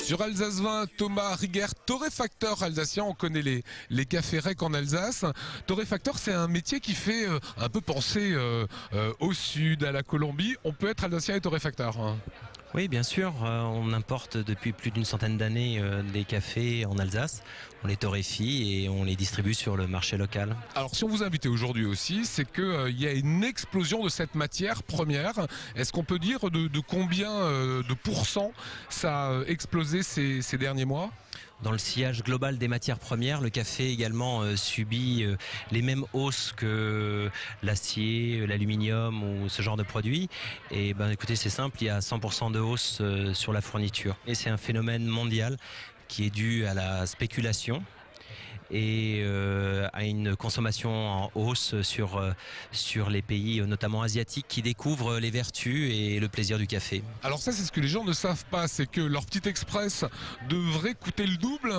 Sur Alsace 20, Thomas Rigert, torréfacteur alsacien. On connaît les cafés REC en Alsace. Torréfacteur, c'est un métier qui fait un peu penser au sud, à la Colombie. On peut être alsacien et torréfacteur, hein. Oui, bien sûr. On importe depuis plus d'une centaine d'années des cafés en Alsace. On les torréfie et on les distribue sur le marché local. Alors, si on vous invite aujourd'hui aussi, c'est qu'il y a une explosion de cette matière première. Est-ce qu'on peut dire de combien de pourcents ça a explosé ces derniers mois ? Dans le sillage global des matières premières, le café également subit les mêmes hausses que l'acier, l'aluminium ou ce genre de produits. Et ben, écoutez, c'est simple, il y a 100% de hausse sur la fourniture. Et c'est un phénomène mondial qui est dû à la spéculation et à une consommation en hausse sur les pays notamment asiatiques qui découvrent les vertus et le plaisir du café. Alors ça, c'est ce que les gens ne savent pas, c'est que leur petit express devrait coûter le double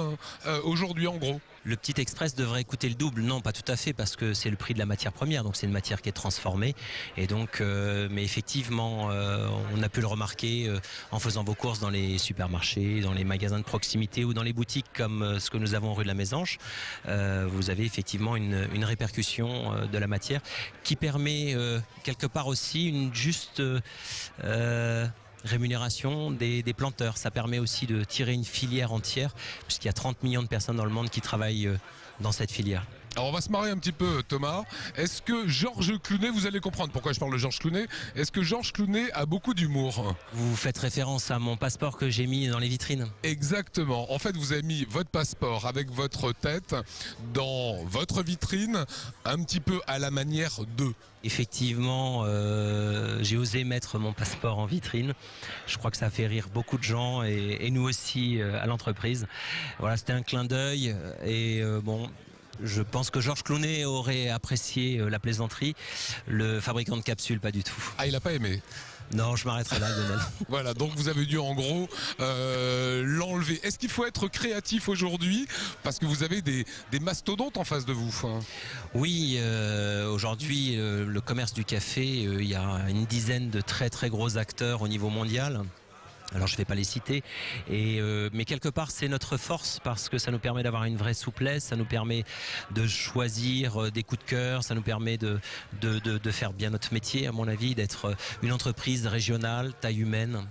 aujourd'hui en gros. Le petit express devrait coûter le double, non pas tout à fait, parce que c'est le prix de la matière première, donc c'est une matière qui est transformée. Et donc, mais effectivement, on a pu le remarquer en faisant vos courses dans les supermarchés, dans les magasins de proximité ou dans les boutiques comme ce que nous avons rue de la Mésange. Vous avez effectivement une répercussion de la matière qui permet quelque part aussi une juste rémunération des planteurs. Ça permet aussi de tirer une filière entière, puisqu'il y a 30 millions de personnes dans le monde qui travaillent dans cette filière. Alors on va se marrer un petit peu, Thomas. Est-ce que Georges Clooney, vous allez comprendre pourquoi je parle de Georges Clooney, est-ce que Georges Clooney a beaucoup d'humour ? Vous faites référence à mon passeport que j'ai mis dans les vitrines. Exactement. En fait, vous avez mis votre passeport avec votre tête dans votre vitrine, un petit peu à la manière de... Effectivement, j'ai osé mettre mon passeport en vitrine. Je crois que ça a fait rire beaucoup de gens et nous aussi à l'entreprise. Voilà, c'était un clin d'œil et bon... Je pense que Georges Clooney aurait apprécié la plaisanterie. Le fabricant de capsules, pas du tout. Ah, il n'a pas aimé ? Non, je m'arrêterai là, Lionel. Voilà, donc vous avez dû en gros l'enlever. Est-ce qu'il faut être créatif aujourd'hui parce que vous avez des mastodontes en face de vous ? Oui, aujourd'hui, le commerce du café, il y a une dizaine de très très gros acteurs au niveau mondial. Alors je ne vais pas les citer, mais quelque part c'est notre force parce que ça nous permet d'avoir une vraie souplesse, ça nous permet de choisir des coups de cœur, ça nous permet de faire bien notre métier à mon avis, d'être une entreprise régionale, taille humaine.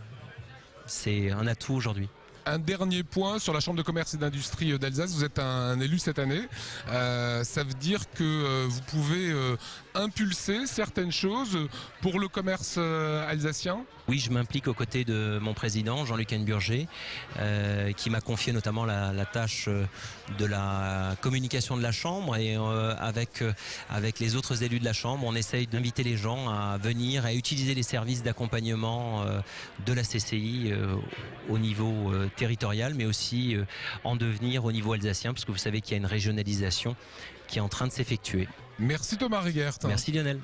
C'est un atout aujourd'hui. Un dernier point sur la Chambre de commerce et d'industrie d'Alsace. Vous êtes un élu cette année. Ça veut dire que vous pouvez impulser certaines choses pour le commerce alsacien ? Oui, je m'implique aux côtés de mon président, Jean-Luc Haine-Burger, qui m'a confié notamment la tâche de la communication de la Chambre. Et avec les autres élus de la Chambre, on essaye d'inviter les gens à venir, à utiliser les services d'accompagnement de la CCI au niveau territorial, mais aussi en devenir au niveau alsacien, parce que vous savez qu'il y a une régionalisation qui est en train de s'effectuer. Merci Thomas Rigert. Merci Lionel.